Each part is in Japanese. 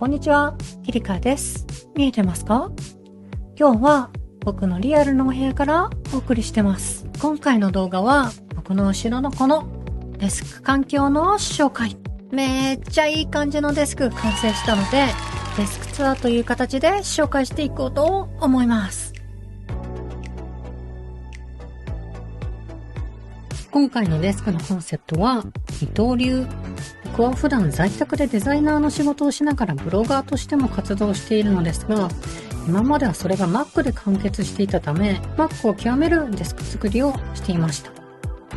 こんにちは、キリカです。見えてますか？今日は僕のリアルのお部屋からお送りしてます。今回の動画は僕の後ろのこのデスク環境の紹介。めっちゃいい感じのデスク完成したので、デスクツアーという形で紹介していこうと思います。今回のデスクのコンセプトは二刀流。僕は普段在宅でデザイナーの仕事をしながらブロガーとしても活動しているのですが、今まではそれが Mac で完結していたため Mac を極めるデスク作りをしていました。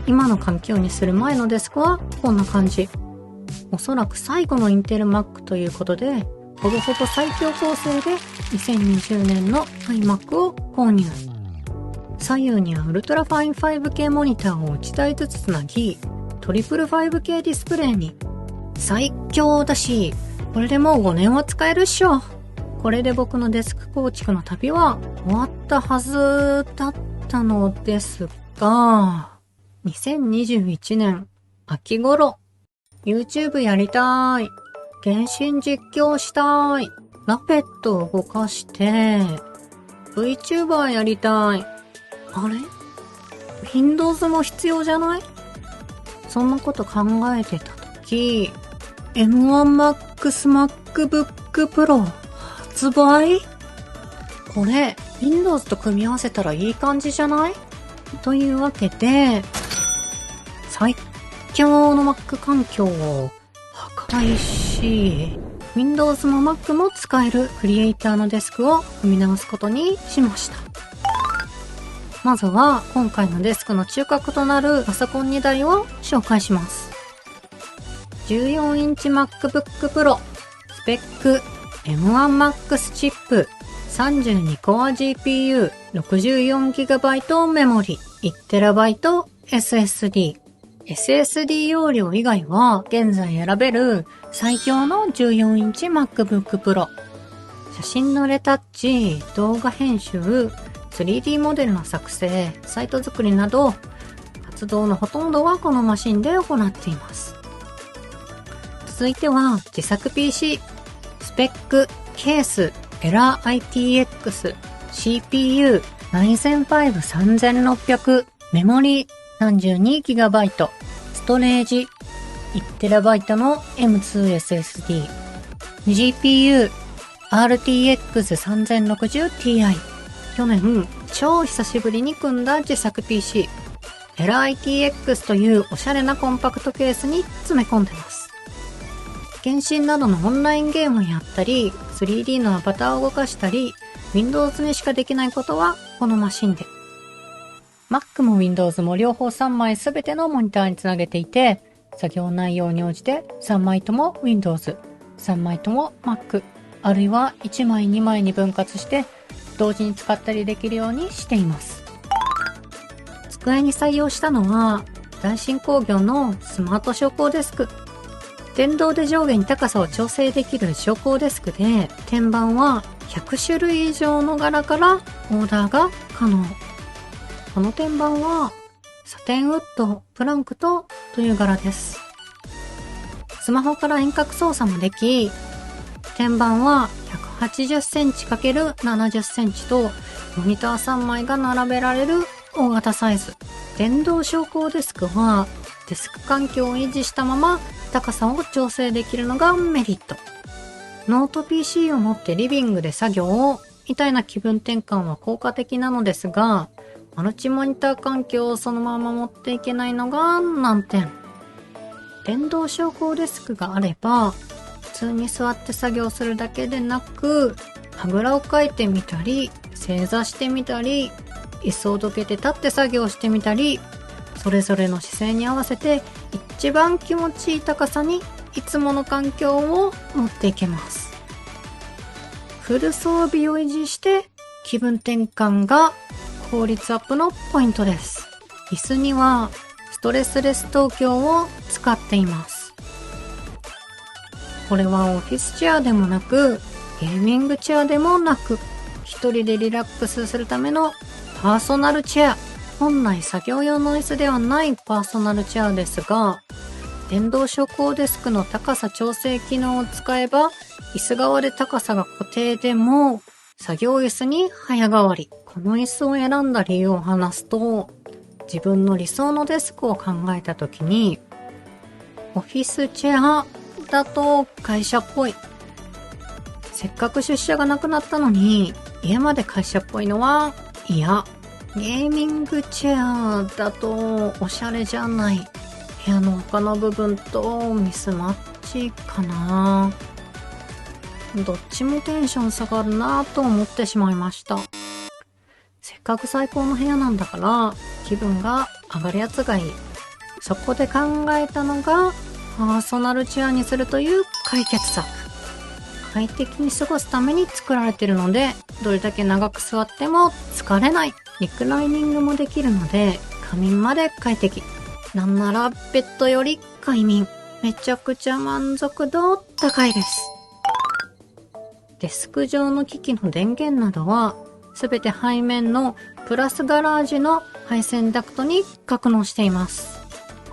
今の環境にする前のデスクはこんな感じ。おそらく最後のインテル Mac ということで、ほぼほぼ最強構成で2020年の iMac を購入。左右にはウルトラファイン 5K モニターを1台ずつつなぎ、トリプル 5K ディスプレイに。最強だし、これでもう5年は使えるっしょ。これで僕のデスク構築の旅は終わったはずだったのですが、2021年秋頃、YouTube やりたい。原神実況したい。ラペットを動かして、VTuber やりたい。あれ？ Windows も必要じゃない？そんなこと考えてたとき、M1 Max MacBook Pro 発売？これ、Windows と組み合わせたらいい感じじゃない？というわけで、最強の Mac 環境を破壊し、Windows も Mac も使えるクリエイターのデスクを組み直すことにしました。まずは今回のデスクの中核となるパソコン2台を紹介します。14インチ MacBook Pro スペック M1 Max チップ 32 Core GPU 64GB メモリ 1TB SSD SSD 容量以外は現在選べる最強の14インチ MacBook Pro。写真のレタッチ、動画編集、3D モデルの作成、サイト作りなど活動のほとんどはこのマシンで行っています。続いては自作 PC、スペック、ケース、エラー ITX、CPU、Ryzen 5 3600、メモリ 32GB、ストレージ 1TB の M2 SSD、GPU、RTX 3060 Ti。去年、超久しぶりに組んだ自作 PC、エラー ITX というおしゃれなコンパクトケースに詰め込んでます。原神などのオンラインゲームをやったり、3D のアバターを動かしたり、Windows にしかできないことはこのマシンで。Mac も Windows も両方3枚すべてのモニターにつなげていて、作業内容に応じて3枚とも Windows、3枚とも Mac、あるいは1枚2枚に分割して、同時に使ったりできるようにしています。机に採用したのは大新工業のスマート昇降デスク。電動で上下に高さを調整できる昇降デスクで、天板は100種類以上の柄からオーダーが可能。この天板はサテンウッド、プランクトという柄です。スマホから遠隔操作もでき、天板は180センチ ×70 センチとモニター3枚が並べられる大型サイズ。電動昇降デスクはデスク環境を維持したまま高さを調整できるのがメリット。ノート PC を持ってリビングで作業をみたいな気分転換は効果的なのですが、マルチモニター環境をそのまま持っていけないのが難点。電動昇降デスクがあれば普通に座って作業するだけでなく、あぐらをかいてみたり、正座してみたり、椅子をどけて立って作業してみたり、それぞれの姿勢に合わせて一番気持ちいい高さにいつもの環境を持っていけます。フル装備を維持して気分転換が効率アップのポイントです。椅子にはストレスレス東京を使っています。これはオフィスチェアでもなく、ゲーミングチェアでもなく、一人でリラックスするためのパーソナルチェア。本来作業用の椅子ではないパーソナルチェアですが、電動昇降デスクの高さ調整機能を使えば椅子側で高さが固定でも、作業椅子に早変わり。この椅子を選んだ理由を話すと、自分の理想のデスクを考えたときに、オフィスチェアだと会社っぽい。せっかく出社がなくなったのに、家まで会社っぽいのは嫌。ゲーミングチェアだとおしゃれじゃない。部屋の他の部分とミスマッチかな。どっちもテンション下がるなぁと思ってしまいました。せっかく最高の部屋なんだから気分が上がるやつがいい。そこで考えたのがパーソナルチェアにするという解決策。快適に過ごすために作られているので、どれだけ長く座っても疲れない。リクライニングもできるので仮眠まで快適。なんならベッドより快眠。めちゃくちゃ満足度高いです。デスク上の機器の電源などはすべて背面のプラスガラージの配線ダクトに格納しています。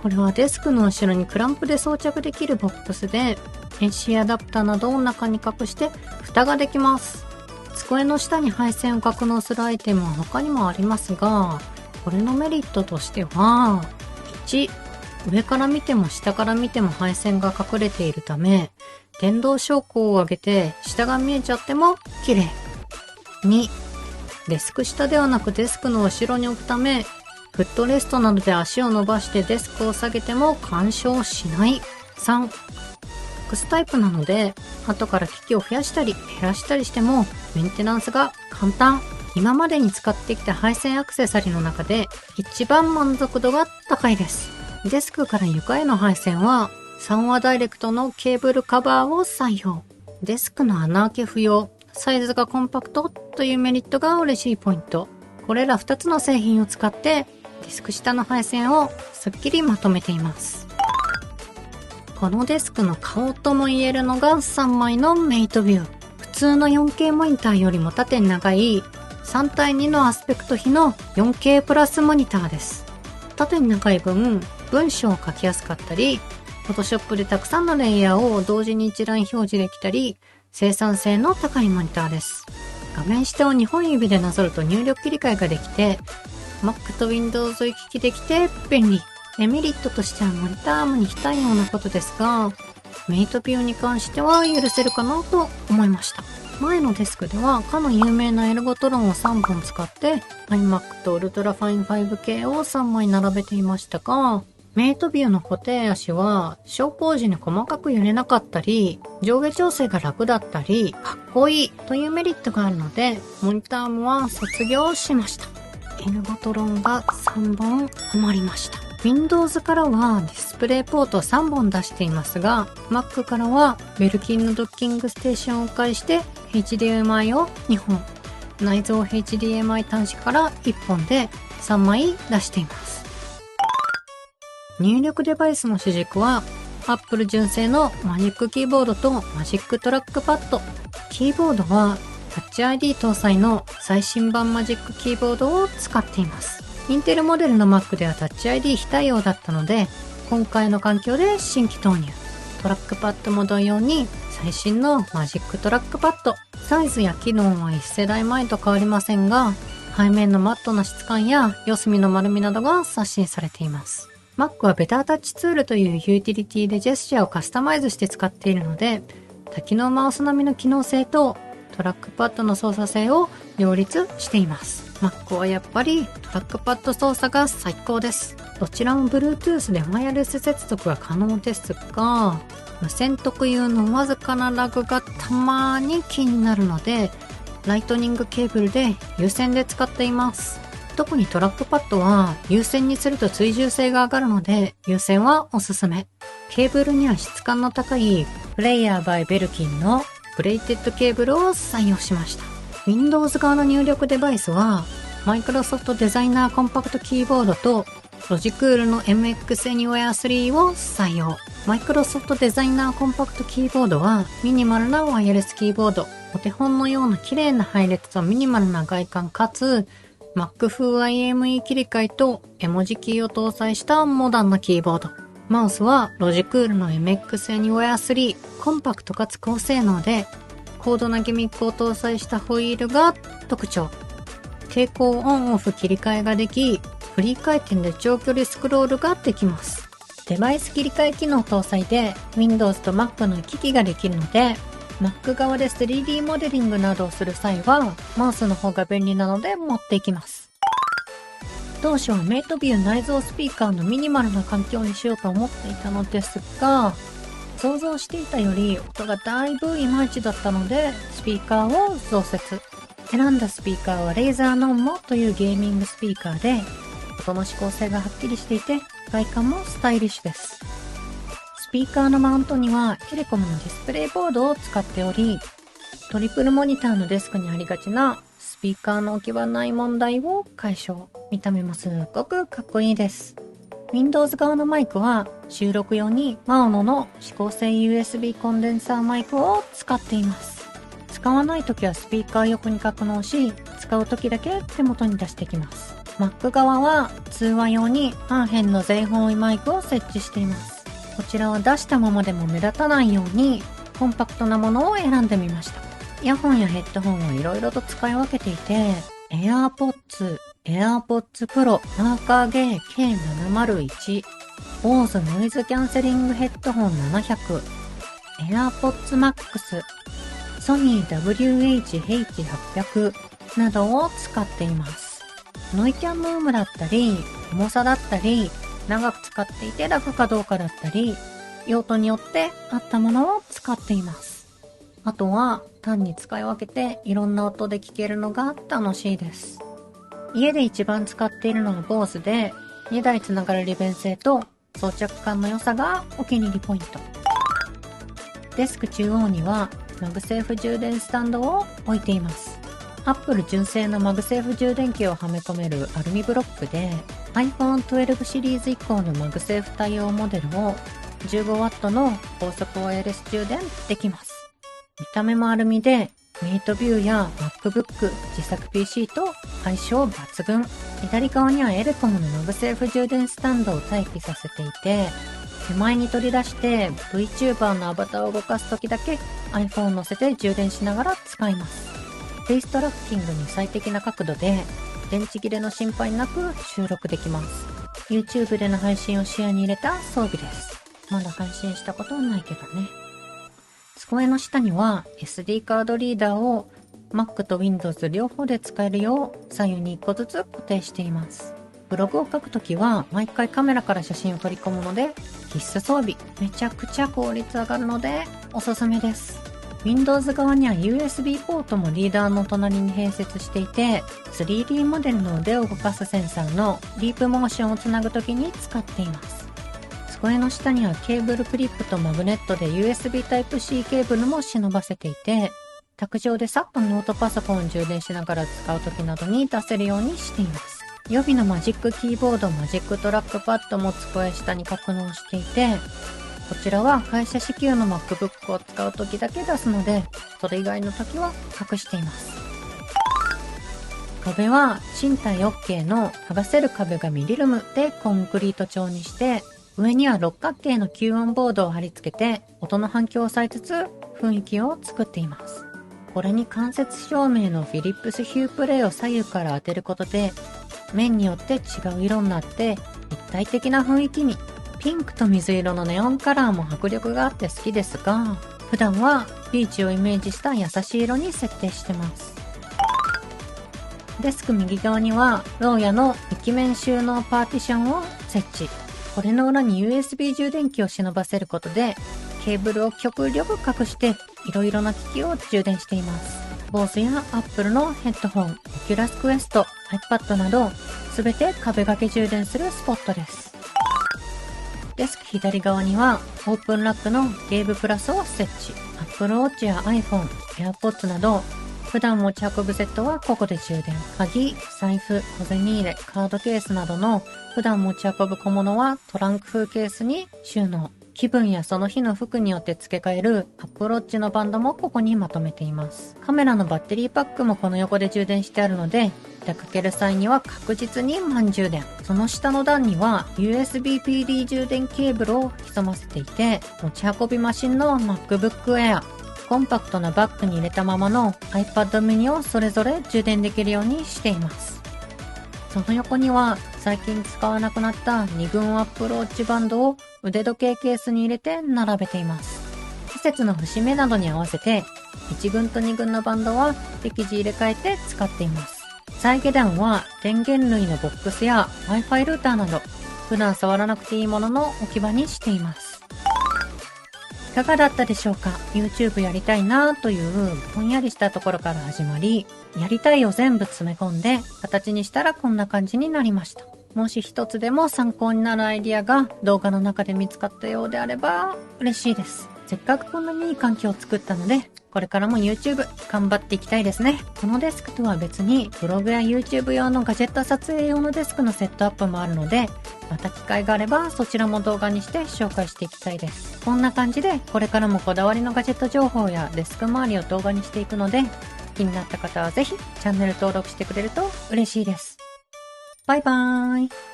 これはデスクの後ろにクランプで装着できるボックスで AC アダプターなどを中に隠して蓋ができます。机の下に配線を格納するアイテムは他にもありますが、これのメリットとしては、1、上から見ても下から見ても配線が隠れているため、電動昇降を上げて下が見えちゃっても綺麗。2、デスク下ではなくデスクの後ろに置くため、フットレストなどで足を伸ばしてデスクを下げても干渉しない。3、X タイプなので、後から機器を増やしたり減らしたりしてもメンテナンスが簡単。今までに使ってきた配線アクセサリーの中で一番満足度が高いです。デスクから床への配線は3話ダイレクトのケーブルカバーを採用。デスクの穴開け不要。サイズがコンパクトというメリットが嬉しいポイント。これら2つの製品を使ってデスク下の配線をすっきりまとめています。このデスクの顔とも言えるのが3枚のメイトビュー。普通の 4K モニターよりも縦に長い3対2のアスペクト比の 4K プラスモニターです。縦に長い分、文章を書きやすかったり、Photoshop でたくさんのレイヤーを同時に一覧表示できたり、生産性の高いモニターです。画面下を2本指でなぞると入力切り替えができて、Mac と Windows を行き来できて便利。デメリットとしてはモニターもに非対応なことですが、メイトビューに関しては許せるかなと思いました。前のデスクではかの有名なエルゴトロンを3本使って iMac と Ultrafine 5K を3枚並べていましたが、メイトビューの固定足は昇降時に細かく揺れなかったり、上下調整が楽だったり、かっこいいというメリットがあるので、モニターもは卒業しました。エルゴトロンが3本余りました。Windows からはディスプレイポート3本出していますが、Mac からはベルキンのドッキングステーションを介して HDMI を2本、内蔵 HDMI 端子から1本で3枚出しています。入力デバイスの主軸は Apple 純正のマジックキーボードとマジックトラックパッド。キーボードは Touch ID 搭載の最新版マジックキーボードを使っています。インテルモデルの Mac では Touch ID 非対応だったので、今回の環境で新規投入。トラックパッドも同様に最新のマジックトラックパッド。サイズや機能は1世代前と変わりませんが、背面のマットな質感や四隅の丸みなどが刷新されています。Mac はベタータッチツールというユーティリティでジェスチャーをカスタマイズして使っているので、多機能マウス並みの機能性とトラックパッドの操作性を両立しています。Mac はやっぱりトラックパッド操作が最高です。どちらも Bluetooth でワイヤレス接続が可能ですが、無線特有のわずかなラグがたまに気になるので、ライトニングケーブルで有線で使っています。特にトラックパッドは有線にすると追従性が上がるので、有線はおすすめ。ケーブルには質感の高いプレイヤー by ベルキンのブレイテッドケーブルを採用しました。Windows 側の入力デバイスは Microsoft Designer Compact Keyboard と Logicoool の MX Anywhere 3を採用。Microsoft Designer Compact Keyboard はミニマルなワイヤレスキーボード。お手本のような綺麗な配列とミニマルな外観かつ Mac 風 IME 切り替えと絵文字キーを搭載したモダンなキーボード。マウスはロジクールの MX Anywhere 3、コンパクトかつ高性能で、高度なギミックを搭載したホイールが特徴。蛍光オンオフ切り替えができ、フリー回転で長距離スクロールができます。デバイス切り替え機能搭載で Windows と Mac の行き来ができるので、Mac 側で 3D モデリングなどをする際はマウスの方が便利なので持っていきます。当初はメイトビュー内蔵スピーカーのミニマルな環境にしようと思っていたのですが、想像していたより音がだいぶいまいちだったのでスピーカーを増設。選んだスピーカーはレイザーノンモというゲーミングスピーカーで、音の指向性がはっきりしていて外観もスタイリッシュです。スピーカーのマウントにはテレコムのディスプレイボードを使っており、トリプルモニターのデスクにありがちなスピーカーの置き場ない問題を解消。見た目もすっごくかっこいいです。Windows 側のマイクは収録用にマオノの指向性 USB コンデンサーマイクを使っています。使わないときはスピーカー横に格納し、使うときだけ手元に出してきます。Mac 側は通話用に半辺の全方位マイクを設置しています。こちらは出したままでも目立たないようにコンパクトなものを選んでみました。イヤホンやヘッドホンをいろいろと使い分けていて、AirPods、AirPods Pro、パーカーゲー K701、BOSE ノイズキャンセリングヘッドホン700、AirPods Max、ソニー WH-H800 などを使っています。ノイキャンの有無だったり、重さだったり、長く使っていて楽かどうかだったり、用途によって合ったものを使っています。あとは単に使い分けていろんな音で聴けるのが楽しいです。家で一番使っているのが BOSE で、2台つながる利便性と装着感の良さがお気に入りポイント。デスク中央にはマグセーフ充電スタンドを置いています。Apple 純正のマグセーフ充電器をはめ込めるアルミブロックで iPhone 12シリーズ以降のマグセーフ対応モデルを 15W の高速ワイヤレス充電できます。見た目もアルミでメイトビューや MacBook、自作 PC と相性抜群。左側にはエレコムのマグセーフ充電スタンドを待機させていて、手前に取り出して VTuber のアバターを動かすときだけ iPhone を乗せて充電しながら使います。フェイストラッキングに最適な角度で電池切れの心配なく収録できます。YouTube での配信を視野に入れた装備です。まだ配信したことはないけどね。机の下には SD カードリーダーを Mac と Windows 両方で使えるよう左右に1個ずつ固定しています。ブログを書くときは毎回カメラから写真を取り込むので必須装備。めちゃくちゃ効率上がるのでおすすめです。Windows 側には USB ポートもリーダーの隣に併設していて、3D モデルの腕を動かすセンサーのディープモーションをつなぐときに使っています。机の下にはケーブルクリップとマグネットで USB Type-C ケーブルも忍ばせていて、卓上でさっとノートパソコンを充電しながら使うときなどに出せるようにしています。予備のマジックキーボード、マジックトラックパッドも机下に格納していて、こちらは会社支給の MacBook を使うときだけ出すので、それ以外のときは隠しています。壁は賃貸 OK の剥がせる壁紙リルムでコンクリート調にして、上には六角形の吸音ボードを貼り付けて、音の反響を抑えつつ雰囲気を作っています。これに間接照明のフィリップスヒュープレイを左右から当てることで、面によって違う色になって立体的な雰囲気に。ピンクと水色のネオンカラーも迫力があって好きですが、普段はビーチをイメージした優しい色に設定してます。デスク右側にはローヤの壁面収納パーティションを設置。これの裏に USB 充電器を忍ばせることで、ケーブルを極力隠していろいろな機器を充電しています。BOSE や Apple のヘッドホン、Oculus Quest、iPad などすべて壁掛け充電するスポットです。デスク左側にはオープンラックのゲームプラスを設置。Apple Watch や iPhone、AirPods など普段持ち運ぶセットはここで充電。鍵、財布、小銭入れ、カードケースなどの普段持ち運ぶ小物はトランク風ケースに収納。気分やその日の服によって付け替えるアプローチのバンドもここにまとめています。カメラのバッテリーパックもこの横で充電してあるので、出かける際には確実に満充電。その下の段には USB PD 充電ケーブルを潜ませていて、持ち運びマシンの MacBook Air、コンパクトなバッグに入れたままの iPad mini をそれぞれ充電できるようにしています。その横には最近使わなくなった2軍アプローチバンドを腕時計ケースに入れて並べています。季節の節目などに合わせて1軍と2軍のバンドは適時入れ替えて使っています。再下段は電源類のボックスや Wi-Fi ルーターなど普段触らなくていいものの置き場にしています。いかがだったでしょうか？ YouTube やりたいなというぼんやりしたところから始まり、やりたいを全部詰め込んで形にしたらこんな感じになりました。もし一つでも参考になるアイディアが動画の中で見つかったようであれば嬉しいです。せっかくこんなにいい環境を作ったので、これからも YouTube 頑張っていきたいですね。このデスクとは別にブログや YouTube 用のガジェット撮影用のデスクのセットアップもあるので、また機会があればそちらも動画にして紹介していきたいです。こんな感じでこれからもこだわりのガジェット情報やデスク周りを動画にしていくので、気になった方はぜひチャンネル登録してくれると嬉しいです。バイバーイ。